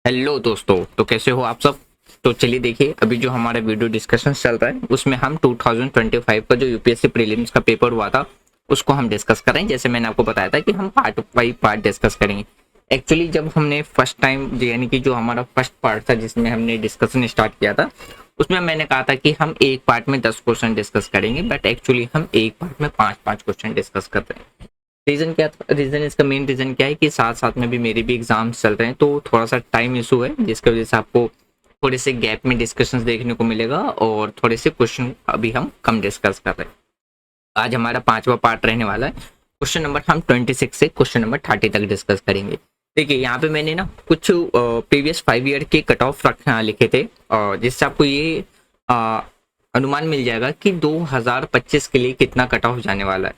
Hello दोस्तों, तो कैसे हो आप सब। तो चलिए देखिए, अभी जो हमारा वीडियो डिस्कशन चल रहा है उसमें हम 2025 का जो यूपीएससी प्रीलिम्स का पेपर हुआ था उसको हम डिस्कस कर रहे हैं। जैसे मैंने आपको बताया था कि हम पार्ट बाई पार्ट डिस्कस करेंगे। एक्चुअली जब हमने फर्स्ट टाइम यानी कि जो हमारा फर्स्ट पार्ट था जिसमें हमने डिस्कशन स्टार्ट किया था, उसमें मैंने कहा था कि हम एक पार्ट में 10 क्वेश्चन डिस्कस करेंगे, बट एक्चुअली हम एक पार्ट में 5-5 क्वेश्चन डिस्कस कर रहे हैं। रीजन क्या था? रीजन इसका मेन रीजन क्या है कि साथ साथ में भी मेरे भी एग्जाम्स चल रहे हैं, तो थोड़ा सा टाइम इशू है जिसकी वजह से आपको थोड़े से गैप में डिस्कशंस देखने को मिलेगा और थोड़े से क्वेश्चन अभी हम कम डिस्कस कर रहे हैं। आज हमारा 5वां पार्ट रहने वाला है। क्वेश्चन नंबर हम 26 से क्वेश्चन नंबर 30 तक डिस्कस करेंगे। देखिए, यहाँ पे मैंने ना कुछ प्रीवियस 5 ईयर के कट ऑफ लिखे थे, जिससे आपको ये अनुमान मिल जाएगा कि 2025 के लिए कितना कट ऑफ जाने वाला है।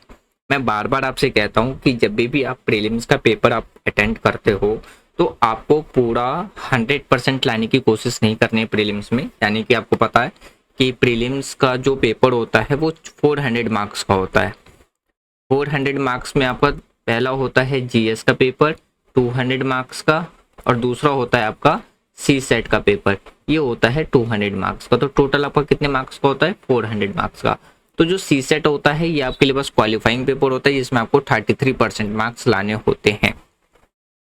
मैं बार बार आपसे कहता हूँ कि जब भी आप प्रीलिम्स का पेपर आप अटेंड करते हो तो आपको पूरा 100% लाने की कोशिश नहीं करनी है प्रीलिम्स में। यानी कि आपको पता है कि प्रीलिम्स का जो पेपर होता है वो 400 मार्क्स का होता है। 400 मार्क्स में आपका पहला होता है जीएस का पेपर 200 मार्क्स का, और दूसरा होता है आपका सी सेट का पेपर, ये होता है 200 मार्क्स का। तो टोटल आपका कितने मार्क्स का होता है? 400 मार्क्स का। तो जो सी सेट होता है ये आपके लिए बस क्वालिफाइंग पेपर होता है जिसमें आपको 33% मार्क्स लाने होते हैं।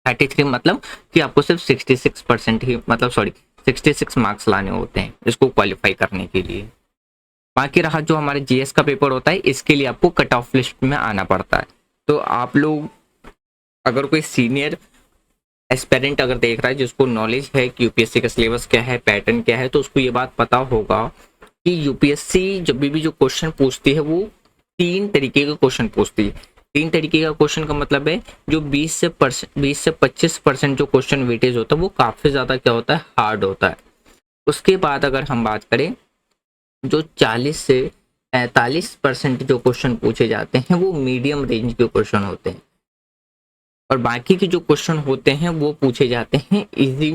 33 मतलब कि आपको सिर्फ 66% ही, मतलब सॉरी 66 मार्क्स लाने होते हैं इसको क्वालिफाई करने के लिए। बाकी रहा जो हमारे जीएस का पेपर होता है, इसके लिए आपको कट ऑफ लिस्ट में आना पड़ता है। तो आप लोग अगर कोई सीनियर एस्पेरेंट अगर देख रहा है जिसको नॉलेज है कि यूपीएससी का सिलेबस क्या है, पैटर्न क्या है, तो उसको ये बात पता होगा कि यूपीएससी जब भी जो क्वेश्चन पूछती है वो 3 तरीके का क्वेश्चन पूछती है। 3 तरीके का क्वेश्चन का मतलब है जो 20 से 25% जो क्वेश्चन वेटेज होता है वो काफी ज्यादा क्या होता है, हार्ड होता है। उसके बाद अगर हम बात करें जो 40 से 45% जो क्वेश्चन पूछे जाते हैं वो मीडियम रेंज के क्वेश्चन होते हैं, और बाकी के जो क्वेश्चन होते हैं वो पूछे जाते हैं इजी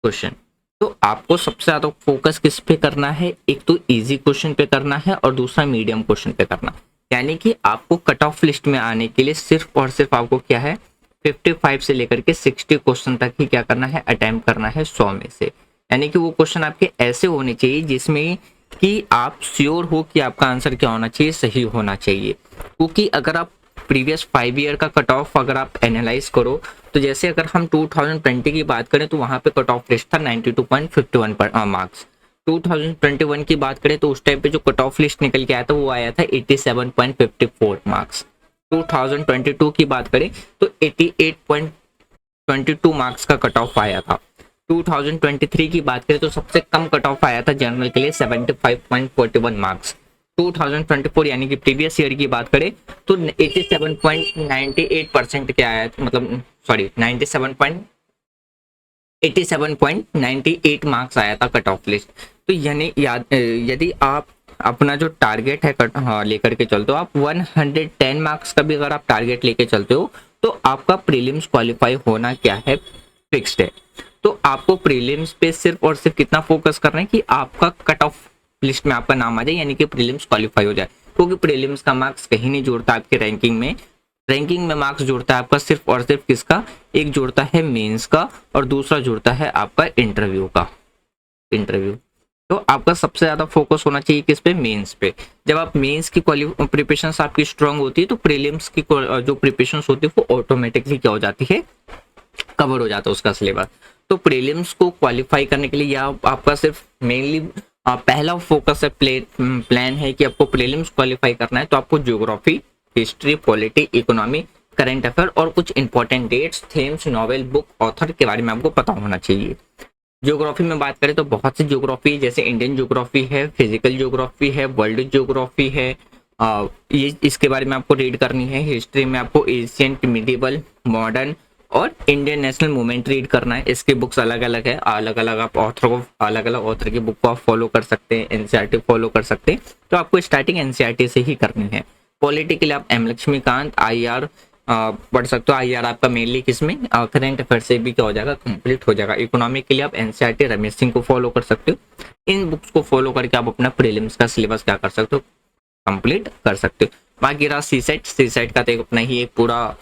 क्वेश्चन। तो आपको सबसे ज्यादा फोकस किस पे करना है? एक तो इजी क्वेश्चन पे करना है और दूसरा मीडियम क्वेश्चन पे करना। यानी कि आपको कट ऑफ लिस्ट में आने के लिए सिर्फ और सिर्फ आपको क्या है, 55 से लेकर के 60 क्वेश्चन तक ही क्या करना है, अटेम्प्ट करना है 100 में से। यानी कि वो क्वेश्चन आपके ऐसे होने चाहिए जिसमें कि आप श्योर हो कि आपका आंसर क्या होना चाहिए, सही होना चाहिए। क्योंकि अगर आप प्रीवियस 5 ईयर का कट ऑफ अगर आप एनालाइज करो, तो जैसे अगर हम 2020 की बात करें तो वहां पे कट ऑफ लिस्ट था 92.51 पर मार्क्स। 2021 की बात करें तो उस टाइम पे जो कट ऑफ लिस्ट निकल के आया था वो आया था 87.54 मार्क्स। 2022 की बात करें तो 88.22 मार्क्स का कट ऑफ आया था। 2023 की बात करें तो सबसे कम कट ऑफ आया था जनरल के लिए 75.41 मार्क्स। 2024 यानी कि प्रीवियस ईयर की बात करें तो 87.98% क्या आया, मतलब सॉरी 87.98 मार्क्स आया था कट ऑफ लिस्ट। तो यानी यदि आप अपना जो टारगेट है लेकर के चलते हो, आप 110 मार्क्स का भी अगर आप टारगेट लेके चलते हो तो आपका प्रीलिम्स क्वालिफाई होना क्या है, फिक्स्ड है। तो आपको प्रीलिम्स पे सिर्फ और सिर्फ कितना फोकस करना है कि आपका कट ऑफ लिस्ट में आपका नाम आ जाए, यानी कि प्रीलिम्स क्वालिफाई हो जाए। क्योंकि प्रीलिम्स का मार्क्स कहीं नहीं जुड़ता आपके रैंकिंग में। रैंकिंग में मार्क्स जुड़ता है आपका सिर्फ और सिर्फ किसका, एक जुड़ता है मेंस का और दूसरा जुड़ता है आपका इंटरव्यू का। इंटरव्यू तो आपका सबसे ज्यादा फोकस होना चाहिए किस पे, मेंस पे। जब आप मेंस की प्रिपरेशन आपकी स्ट्रांग होती है तो प्रीलिम्स की जो प्रिपरेशन होती है वो ऑटोमेटिकली क्या हो जाती है, कवर हो जाता है उसका सिलेबस। तो प्रीलिम्स को क्वालिफाई करने के लिए या आपका सिर्फ मेनली पहला फोकस है, प्लान है कि आपको प्रीलिम्स क्वालिफाई करना है, तो आपको geography, history, polity, economy, current affair और कुछ important dates, themes, novel, book, author के बारे में आपको पता होना चाहिए। ज्योग्राफी में बात करें तो बहुत सी ज्योग्राफी, जैसे इंडियन ज्योग्राफी है, फिजिकल ज्योग्राफी है, वर्ल्ड ज्योग्राफी है, ये इसके बारे में आपको रीड करनी है। हिस्ट्री में आपको एशियंट, मिडिवल, मॉडर्न और इंडियन नेशनल मूवमेंट रीड करना है। इसके बुक्स अलग अलग है, अलग अलग आप ऑथर को, अलग अलग ऑथर की बुक को आप फॉलो कर सकते हैं, एनसीईआरटी फॉलो कर सकते हैं। तो आपको स्टार्टिंग एनसीईआरटी से ही करनी है। पॉलिटी के लिए आप एम लक्ष्मीकांत, आईआर पढ़ सकते हो। आईआर आपका मेनली किसमें, करंट अफेयर से भी क्या हो जाएगा, कंप्लीट हो जाएगा। इकोनॉमी के लिए आप एनसीईआरटी रमेश सिंह को फॉलो कर सकते हो। इन बुक्स को फॉलो करके आप अपना प्रीलिम्स का सिलेबस क्या कर सकते हो, कंप्लीट कर सकते हो। बाकी रहा सी सेट का तो अपना ही एक पूरा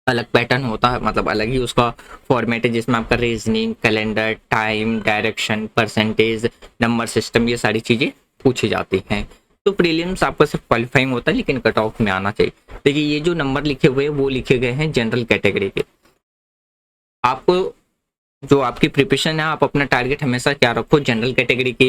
अलग पैटर्न होता है, मतलब अलग ही उसका फॉर्मेट है, जिसमें आपका reasoning, calendar, time, direction, percentage, number system, ये सारी चीज़ें पूछी जाती हैं। तो प्रीलिम्स आपका सिर्फ क्वालिफाइंग होता है, लेकिन कट ऑफ में आना चाहिए। देखिए ये जो नंबर लिखे हुए हैं वो लिखे गए हैं जनरल कैटेगरी के। आपको जो आपकी प्रिपरेशन है, आप अपना टारगेट हमेशा क्या रखो, जनरल कैटेगरी के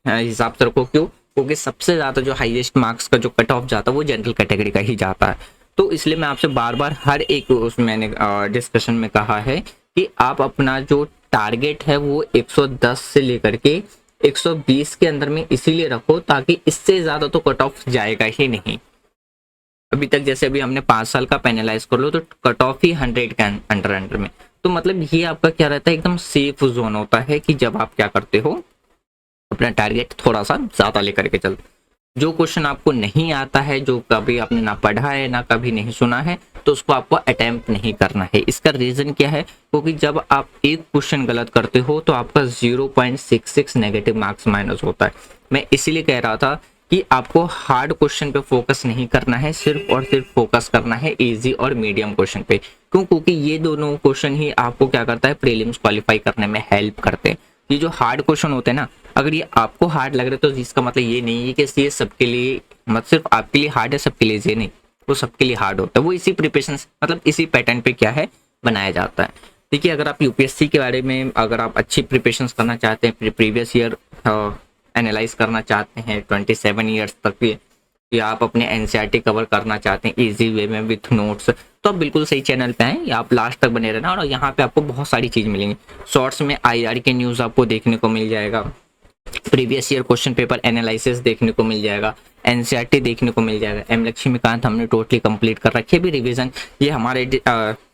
हिसाब से रखो। क्यों? क्योंकि सबसे ज़्यादा जो हाईएस्ट मार्क्स का जो कट ऑफ जाता है वो जनरल कैटेगरी का ही जाता है। तो इसलिए मैं आपसे बार बार हर एक उस मैंने डिस्कशन में कहा है कि आप अपना जो टारगेट है वो 110 से लेकर के 120 के अंदर में इसीलिए रखो ताकि इससे ज़्यादा तो कट ऑफ जाएगा ही नहीं। अभी तक जैसे अभी हमने 5 साल का पैनलाइज कर लो तो कट ऑफ ही 100 के अंडर में। तो मतलब ये आपका क्या रहता है, एकदम सेफ जोन होता है कि जब आप क्या करते हो, अपना टारगेट थोड़ा सा ज़्यादा लेकर के चलते। जो क्वेश्चन आपको नहीं आता है, जो कभी आपने ना पढ़ा है ना कभी नहीं सुना है, तो उसको आपको अटेम्प्ट नहीं करना है। इसका रीज़न क्या है? क्योंकि जब आप एक क्वेश्चन गलत करते हो तो आपका 0.66 नेगेटिव मार्क्स माइनस होता है। मैं इसीलिए कह रहा था कि आपको हार्ड क्वेश्चन पे फोकस नहीं करना है, सिर्फ और सिर्फ फोकस करना है इजी और मीडियम क्वेश्चन पे। क्यों? क्योंकि ये दोनों क्वेश्चन ही आपको क्या करता है, प्रीलिम्स क्वालिफाई करने में हेल्प करते हैं। ये जो हार्ड क्वेश्चन होते हैं ना, अगर ये आपको हार्ड लग रहा है तो इसका मतलब ये नहीं है कि ये सबके लिए, मतलब सिर्फ आपके लिए हार्ड है, सबके लिए ये नहीं, वो सबके लिए हार्ड होता है। वो इसी प्रिपरेशन, मतलब इसी पैटर्न पे क्या है, बनाया जाता है। देखिए अगर आप यूपीएससी के बारे में, अगर आप अच्छी प्रिपरेशन करना चाहते हैं, प्रीवियस ईयर एनालाइज करना चाहते हैं 27 ईयर्स तक के, या आप अपने एनसीईआरटी कवर करना चाहते हैं इजी वे में विथ नोट्स, तो आप बिल्कुल सही चैनल पे आएँ, या आप लास्ट तक बने रहना। और यहाँ पे आपको बहुत सारी चीज़ मिलेंगी। शॉर्ट्स में आईआर के न्यूज़ आपको देखने को मिल जाएगा, previous year question paper analysis देखने को मिल जाएगा, एनसीईआरटी देखने को मिल जाएगा। एम लक्ष्मीकांत हमने टोटली कंप्लीट कर रखी है भी रिवीजन। ये हमारे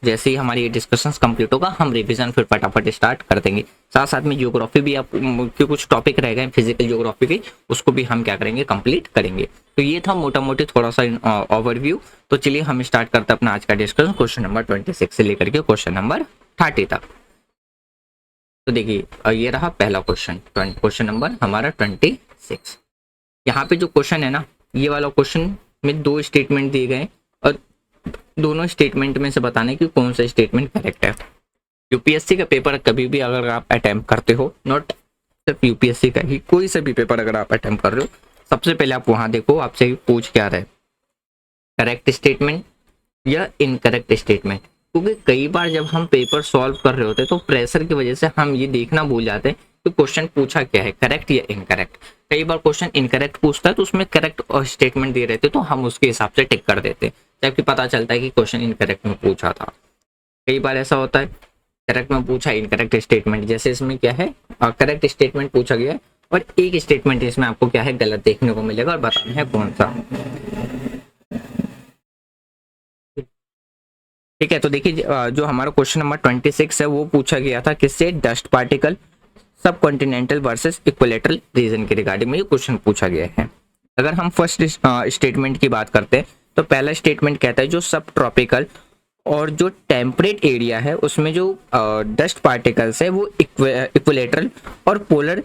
जैसे ही हमारी ये डिस्कशंस कंप्लीट होगा, हम रिवीजन फिर फटाफट स्टार्ट कर देंगे। साथ साथ में ज्योग्राफी भी आप के कुछ टॉपिक रह गए फिजिकल ज्योग्राफी के, उसको भी हम क्या करेंगे, कंप्लीट करेंगे। तो ये था मोटा मोटी थोड़ा सा ओवरव्यू। तो चलिए हम स्टार्ट करते हैं अपना आज का डिस्कशन क्वेश्चन नंबर 26 से लेकर के क्वेश्चन नंबर 30 तक। तो देखिए ये रहा पहला क्वेश्चन, क्वेश्चन नंबर हमारा 26। यहाँ पे जो क्वेश्चन है ना, ये वाला क्वेश्चन में 2 स्टेटमेंट दिए गए और दोनों स्टेटमेंट में से बताने की कौन सा स्टेटमेंट करेक्ट है। यूपीएससी का पेपर कभी भी अगर आप अटेम्प्ट करते हो, नॉट सिर्फ यूपीएससी का ही, कोई सा भी पेपर अगर आप अटेम्प्ट कर रहे हो, सबसे पहले आप वहाँ देखो आपसे पूछ क्या रहे, करेक्ट स्टेटमेंट या इनकरेक्ट स्टेटमेंट। क्योंकि कई बार जब हम पेपर सॉल्व कर रहे होते हैं तो प्रेशर की वजह से हम ये देखना भूल जाते हैं कि क्वेश्चन पूछा क्या है, करेक्ट या इनकरेक्ट। कई बार क्वेश्चन इनकरेक्ट पूछता है तो उसमें करेक्ट स्टेटमेंट दे रहते तो हम उसके हिसाब से टिक कर देते, जबकि पता चलता है कि क्वेश्चन इनकरेक्ट में पूछा था। कई बार ऐसा होता है करेक्ट में पूछा, इनकरेक्ट स्टेटमेंट, जैसे इसमें क्या है, करेक्ट स्टेटमेंट पूछा गया है और एक स्टेटमेंट इसमें आपको क्या है, गलत देखने को मिलेगा और बताना है कौन सा। ठीक है, तो देखिए जो हमारा क्वेश्चन नंबर 26 है वो पूछा गया था किससे, डस्ट पार्टिकल सब कॉन्टिनेंटल वर्सेस इक्वेलेटरल रीजन के रिगार्डिंग में ये क्वेश्चन पूछा गया है। अगर हम फर्स्ट स्टेटमेंट की बात करते हैं तो पहला स्टेटमेंट कहता है जो सब ट्रॉपिकल और जो टेम्परेट एरिया है उसमें जो डस्ट पार्टिकल्स है वो इक्वेलेटरल और पोलर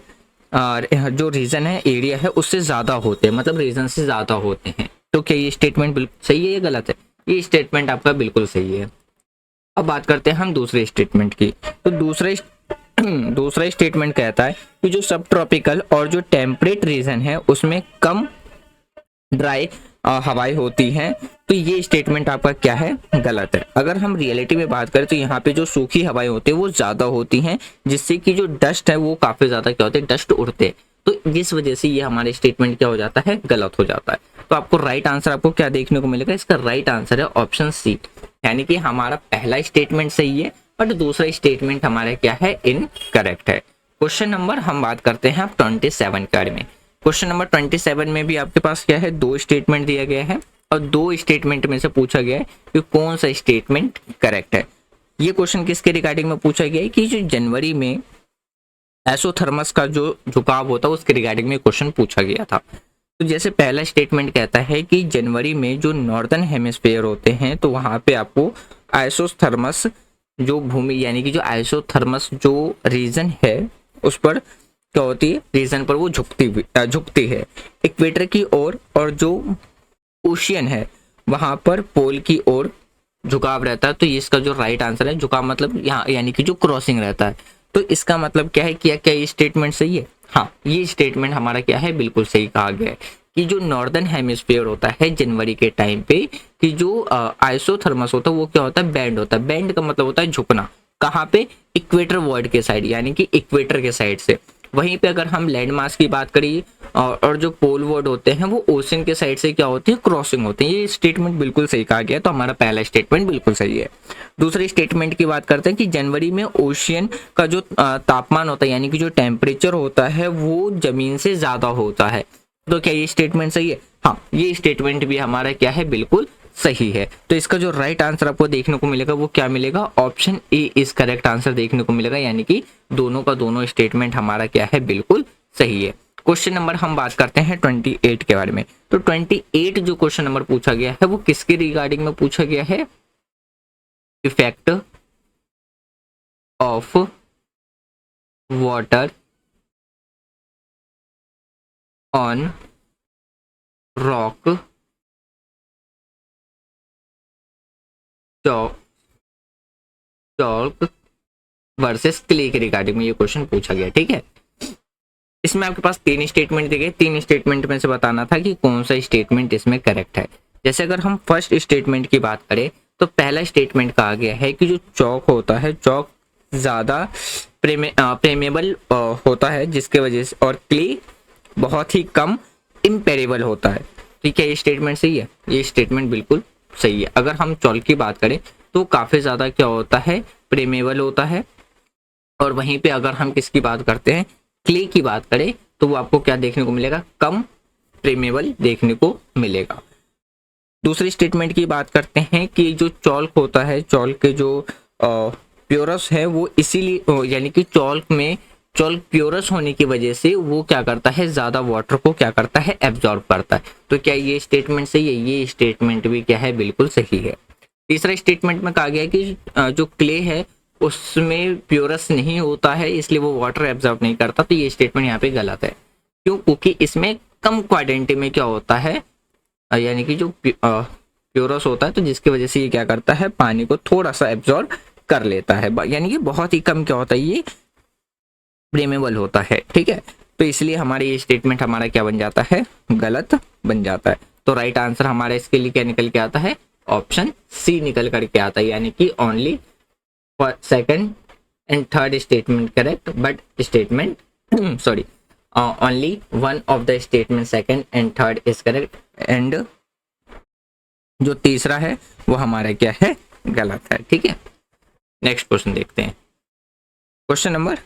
जो रीजन है, एरिया है, उससे ज़्यादा होते हैं, मतलब रीजन से ज़्यादा होते हैं। तो क्या ये स्टेटमेंट बिल्कुल सही है या गलत है? ये स्टेटमेंट आपका बिल्कुल सही है। अब बात करते हैं हम दूसरे स्टेटमेंट की। तो दूसरा स्टेटमेंट कहता है कि जो सब ट्रॉपिकल और जो टेम्परेट रीजन है उसमें कम ड्राई हवाएं होती हैं। तो ये स्टेटमेंट आपका क्या है, गलत है। अगर हम रियलिटी में बात करें तो यहाँ पे जो सूखी हवाएं होती है वो ज़्यादा होती हैं, जिससे कि जो डस्ट है वो काफ़ी ज़्यादा क्या होते हैं, डस्ट उड़ते हैं। तो इस वजह से ये हमारे स्टेटमेंट क्या हो जाता है, गलत हो जाता है। तो आपको राइट आंसर आपको क्या देखने को मिलेगा, इसका राइट आंसर है ऑप्शन सी, यानी कि हमारा पहला स्टेटमेंट सही है बट दूसरा स्टेटमेंट हमारा क्या है, इनकरेक्ट है। क्वेश्चन नंबर हम बात करते हैं अब 27 के बारे में। क्वेश्चन नंबर 27 में भी आपके पास क्या है, 2 स्टेटमेंट दिया गया है और 2 स्टेटमेंट में से पूछा गया है कि कौन सा स्टेटमेंट करेक्ट है। ये क्वेश्चन किसके रिगार्डिंग में पूछा गया है कि जो जनवरी में एसोथर्मस का जो झुकाव होता है उसके रिगार्डिंग में क्वेश्चन पूछा गया था। तो जैसे पहला स्टेटमेंट कहता है कि जनवरी में जो नॉर्दर्न हेमिस्फीयर होते हैं तो वहाँ पे आपको आइसोथर्मस जो भूमि, यानी कि जो आइसोथर्मस जो रीजन है उस पर क्या होती है, रीजन पर वो झुकती है इक्वेटर की ओर, और जो ओशियन है वहाँ पर पोल की ओर झुकाव रहता है, तो ये इसका जो राइट आंसर है। झुकाव मतलब यहाँ यानी कि जो क्रॉसिंग रहता है। तो इसका मतलब क्या है, क्या ये स्टेटमेंट सही है? हाँ, ये स्टेटमेंट हमारा क्या है, बिल्कुल सही कहा गया है कि जो नॉर्दर्न हेमिस्फीयर होता है जनवरी के टाइम पे, कि जो आइसोथर्मस होता है वो क्या होता है, बैंड होता है। बैंड का मतलब होता है झुकना। कहाँ पे? इक्वेटर वर्ड के साइड, यानी कि इक्वेटर के साइड से। वहीं पे अगर हम लैंड मास की बात करिए और जो पोल वर्ड होते हैं वो ओशन के साइड से क्या होती है, क्रॉसिंग होते हैं। ये स्टेटमेंट बिल्कुल सही कहा गया, तो हमारा पहला स्टेटमेंट बिल्कुल सही है। दूसरे स्टेटमेंट की बात करते हैं कि जनवरी में ओशियन का जो तापमान होता है यानी कि जो टेम्परेचर होता है वो जमीन से ज्यादा होता है। तो क्या ये स्टेटमेंट सही है? हाँ, ये स्टेटमेंट भी हमारा क्या है, बिल्कुल सही है। तो इसका जो राइट आंसर आपको देखने को मिलेगा वो क्या मिलेगा, option A is correct answer देखने को मिलेगा, यानी कि दोनों का दोनों स्टेटमेंट हमारा क्या है, बिल्कुल सही है। क्वेश्चन नंबर हम बात करते हैं 28 के बारे में। तो 28 जो क्वेश्चन नंबर पूछा गया है वो किसके रिगार्डिंग में पूछा गया है? Effect of water on rock chalk versus clay के रिगार्डिंग में ये क्वेश्चन पूछा गया। ठीक है, इसमें आपके पास 3 स्टेटमेंट दिए गए। 3 स्टेटमेंट में से बताना था कि कौन सा स्टेटमेंट इसमें करेक्ट है। जैसे अगर हम फर्स्ट स्टेटमेंट की बात करें तो पहला स्टेटमेंट कहा गया है कि जो चॉक होता है, चॉक ज्यादा प्रेमेबल होता है जिसके वजह से, और क्ले बहुत ही कम इम्पेरेबल होता है। ठीक है, ये स्टेटमेंट सही है, ये स्टेटमेंट बिल्कुल सही है। अगर हम चॉक की बात करें तो काफी ज्यादा क्या होता है, प्रेमेबल होता है। और वहीं पे अगर हम किसकी बात करते हैं, क्ले की बात करें, तो वो आपको क्या देखने को मिलेगा, कम प्रेमेबल देखने को मिलेगा। दूसरी स्टेटमेंट की बात करते हैं कि जो चॉल्क होता है, चॉल्क के जो प्योरस है वो इसीलिए, यानी कि चॉल्क प्योरस होने की वजह से वो क्या करता है, ज्यादा वाटर को क्या करता है, एब्जॉर्ब करता है। तो क्या ये स्टेटमेंट सही है? ये स्टेटमेंट भी क्या है, बिल्कुल सही है। तीसरा स्टेटमेंट में कहा गया है कि जो क्ले है उसमें प्योरस नहीं होता है इसलिए वो वाटर एब्जॉर्ब नहीं करता। तो ये स्टेटमेंट यहाँ पे गलत है। क्यों? क्योंकि इसमें कम क्वांटिटी में क्या होता है, यानी कि जो प्योरस होता है, तो जिसकी वजह से ये क्या करता है, पानी को थोड़ा सा एब्जॉर्ब कर लेता है, यानी कि बहुत ही कम क्या होता है, ये प्रेमेबल होता है। ठीक है, तो इसलिए हमारे ये स्टेटमेंट हमारा क्या बन जाता है, गलत बन जाता है। तो राइट आंसर हमारा इसके लिए क्या निकल के आता है, ऑप्शन सी निकल करके आता है, यानी कि only second and third statement correct, but statement sorry only one of the statement second and third is correct, and जो तीसरा है वो हमारा क्या है, गलत है। ठीक है, नेक्स्ट क्वेश्चन देखते हैं। क्वेश्चन नंबर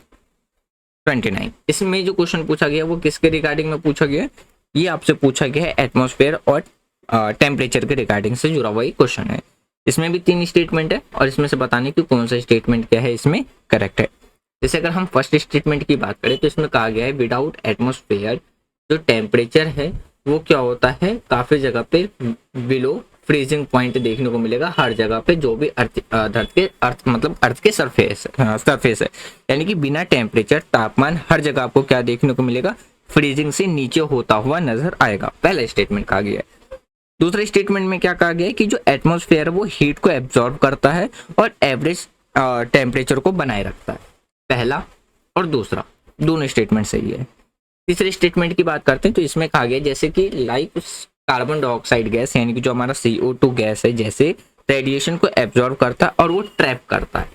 29, इसमें जो क्वेश्चन पूछा गया वो किसके रिगार्डिंग में पूछा गया है? ये आपसे पूछा गया है एटमॉस्फेयर और टेम्परेचर के रिगार्डिंग से जुड़ा हुआ क्वेश्चन है। इसमें भी 3 स्टेटमेंट है और इसमें से बताने की कौन सा स्टेटमेंट क्या है इसमें करेक्ट है। जैसे अगर हम फर्स्ट स्टेटमेंट की बात करें तो इसमें कहा गया है विदाउट एटमॉस्फेयर जो टेम्परेचर है वो क्या होता है, काफी जगह पे बिलो फ्रीजिंग पॉइंट देखने को मिलेगा हर जगह पे, जो भी अर्थ के सरफेस है, यानी कि बिना टेम्परेचर तापमान हर जगह आपको क्या देखने को मिलेगा, फ्रीजिंग से नीचे होता हुआ नजर आएगा। पहला स्टेटमेंट कहा गया है। दूसरे स्टेटमेंट में क्या कहा गया है कि जो एटमॉस्फेयर है वो हीट को एब्जॉर्ब करता है और एवरेज टेम्परेचर को बनाए रखता है। पहला और दूसरा दोनों स्टेटमेंट सही है। तीसरे स्टेटमेंट की बात करते हैं तो इसमें कहा गया जैसे कि लाइक कार्बन डाइऑक्साइड गैस, यानी कि जो हमारा CO2 गैस है, जैसे रेडिएशन को एब्जॉर्ब करता है और वो ट्रैप करता है।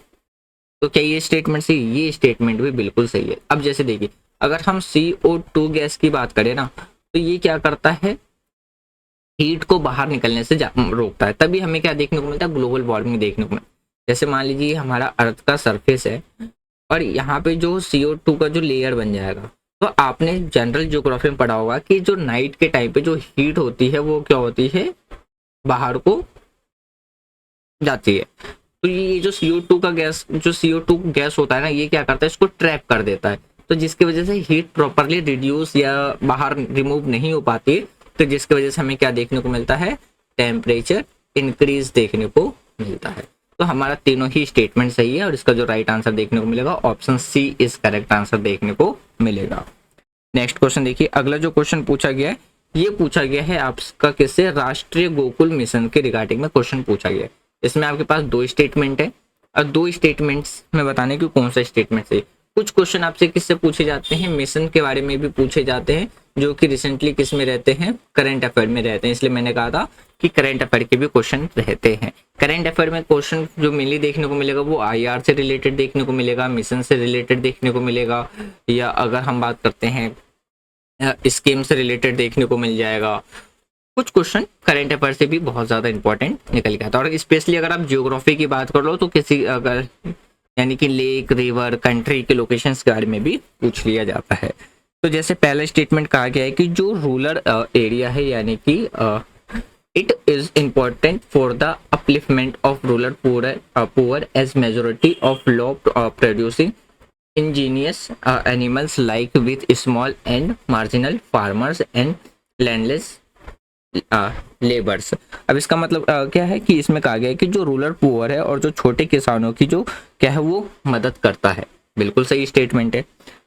तो क्या ये स्टेटमेंट सही? ये स्टेटमेंट भी बिल्कुल सही है। अब जैसे देखिए अगर हम CO2 गैस की बात करें ना तो ये क्या करता है, हीट को बाहर निकलने से रोकता है, तभी हमें क्या देखने को मिलता है, ग्लोबल वार्मिंग देखने को मिलता है। जैसे मान लीजिए हमारा अर्थ का सरफेस है और यहाँ पे जो CO2 का जो लेयर बन जाएगा, तो आपने जनरल ज्योग्राफी में पढ़ा होगा कि जो नाइट के टाइम पे जो हीट होती है वो क्या होती है, बाहर को जाती है। तो ये जो CO2 गैस होता है ना, ये क्या करता है, इसको ट्रैप कर देता है। तो जिसकी वजह से हीट प्रॉपरली रिड्यूस या बाहर रिमूव नहीं हो पाती है, तो जिसकी वजह से हमें क्या देखने को मिलता है, टेम्परेचर इंक्रीज देखने को मिलता है। तो हमारा तीनों ही स्टेटमेंट सही है और इसका जो राइट आंसर देखने को मिलेगा option c is correct answer देखने को मिलेगा। नेक्स्ट क्वेश्चन देखिए, अगला जो क्वेश्चन पूछा गया है ये पूछा गया है आपका किससे, राष्ट्रीय गोकुल मिशन के रिगार्डिंग में क्वेश्चन पूछा गया है। इसमें आपके पास 2 स्टेटमेंट है और 2 स्टेटमेंट्स में बताने की कौन सा स्टेटमेंट है। कुछ क्वेश्चन आपसे किससे पूछे जाते हैं, मिशन के बारे में भी पूछे जाते हैं, जो कि रिसेंटली किस में रहते हैं, करंट अफेयर में रहते हैं। इसलिए मैंने कहा था कि करंट अफेयर के भी क्वेश्चन रहते हैं। करंट अफेयर में क्वेश्चन जो मेनली देखने को मिलेगा वो IR से रिलेटेड देखने को मिलेगा, मिशन से रिलेटेड देखने को मिलेगा, या अगर हम बात करते हैं स्कीम से रिलेटेड देखने को मिल जाएगा। कुछ क्वेश्चन करंट अफेयर से भी बहुत ज़्यादा इंपॉर्टेंट निकल के आता है। और स्पेशली अगर आप ज्योग्राफी की बात कर लो तो किसी अगर यानी कि लेक, रिवर, कंट्री के लोकेशंस के बारे में भी पूछ लिया जाता है। तो जैसे पहला स्टेटमेंट कहा गया है कि जो रूरल एरिया है यानी कि it is important for the upliftment of rural poor as majority of low producing ingenious animals like with small and marginal farmers and landless labours. अब इसका मतलब क्या है कि इसमें कहा गया है कि जो रूरल पुअर है और जो छोटे किसानों की जो क्या है वो मदद करता है। बिल्कुल सही स्टेटमेंट है।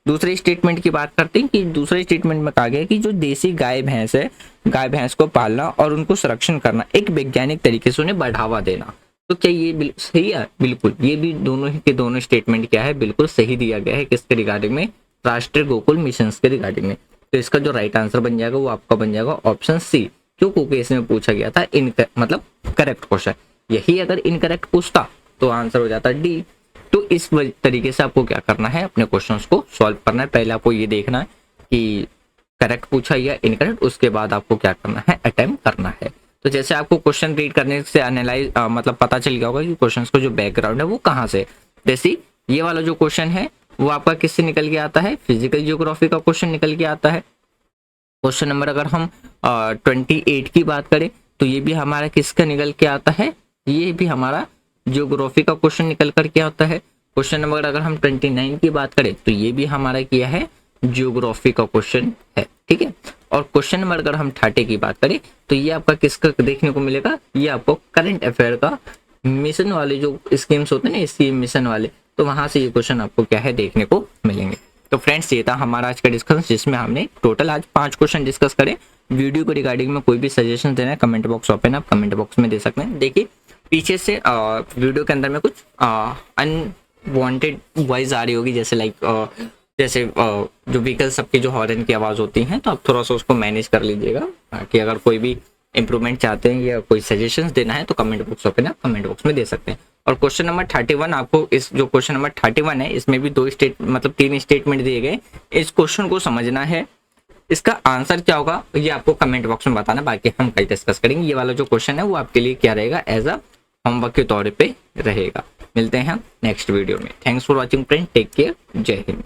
दूसरे स्टेटमेंट की बात करते हैं कि दूसरे स्टेटमेंट में कहा गया है कि जो देसी गाय भैंस है, गाय भैंस को पालना और उनको संरक्षण करना, एक वैज्ञानिक तरीके से उन्हें बढ़ावा देना। तो क्या ये सही है? बिल्कुल, ये भी दोनों ही के दोनों स्टेटमेंट क्या है, बिल्कुल सही दिया गया है। किसके रिगार्डिंग में? राष्ट्रीय गोकुल मिशन के रिगार्डिंग में। तो इसका जो राइट आंसर बन जाएगा वो आपका बन जाएगा ऑप्शन सी। क्योंकि इसमें पूछा गया था मतलब करेक्ट क्वेश्चन, यही अगर इनकरेक्ट पूछता तो आंसर हो जाता डी। तो इस तरीके से आपको क्या करना है, अपने क्वेश्चंस को सॉल्व करना है। पहले आपको ये देखना है कि करेक्ट पूछा या इनकरेक्ट, उसके बाद आपको क्या करना है, अटेम्प्ट करना है। तो जैसे आपको क्वेश्चन रीड करने से एनालाइज मतलब पता चल गया होगा कि क्वेश्चन को जो बैकग्राउंड है वो कहाँ से। जैसे ये वाला जो क्वेश्चन है वो आपका किससे निकल के आता है, फिजिकल जियोग्राफी का क्वेश्चन निकल के आता है। क्वेश्चन नंबर अगर हम 28 की बात करें तो ये भी हमारा किसका निकल के आता है, ये भी हमारा ज्योग्राफी का क्वेश्चन निकल कर के आता है। क्वेश्चन नंबर अगर हम 29 की बात करें तो ये भी हमारा क्या है, ज्योग्राफी का क्वेश्चन है। ठीक है। और क्वेश्चन नंबर अगर हम 30 की बात करें तो ये आपका किसका देखने को मिलेगा, ये आपको करंट अफेयर का मिशन वाले जो स्कीम्स होते हैं ना, स्कीम मिशन वाले, तो वहां से ये क्वेश्चन आपको क्या है देखने को मिलेंगे। तो फ्रेंड्स ये था हमारा आज का डिस्कशन, जिसमें हमने टोटल आज 5 क्वेश्चन डिस्कस करे। वीडियो को रिगार्डिंग में कोई भी सजेशन देना है, कमेंट बॉक्स ओपन, आप कमेंट बॉक्स में दे सकते हैं। देखिए पीछे से वीडियो के अंदर में कुछ अनवांटेड वॉइस आ रही होगी, जैसे जैसे जो व्हीकल सबके जो हॉर्न की आवाज़ होती हैं, तो आप थोड़ा सा उसको मैनेज कर लीजिएगा। कि अगर कोई भी इंप्रूवमेंट चाहते हैं या कोई सजेशंस देना है तो कमेंट बॉक्स ओपन है, कमेंट बॉक्स में दे सकते हैं। और क्वेश्चन नंबर 31 आपको, इस जो क्वेश्चन नंबर 31 है इसमें भी 3 स्टेटमेंट दिए गए। इस क्वेश्चन को समझना है, इसका आंसर क्या होगा ये आपको कमेंट बॉक्स में बताना, बाकी हम कल डिस्कस करेंगे। ये वाला जो क्वेश्चन है वो आपके लिए क्या रहेगा, एज अ होमवर्क के तौर पे रहेगा। मिलते हैं हम नेक्स्ट वीडियो में। Thanks for watching friend, take care, जय हिंद।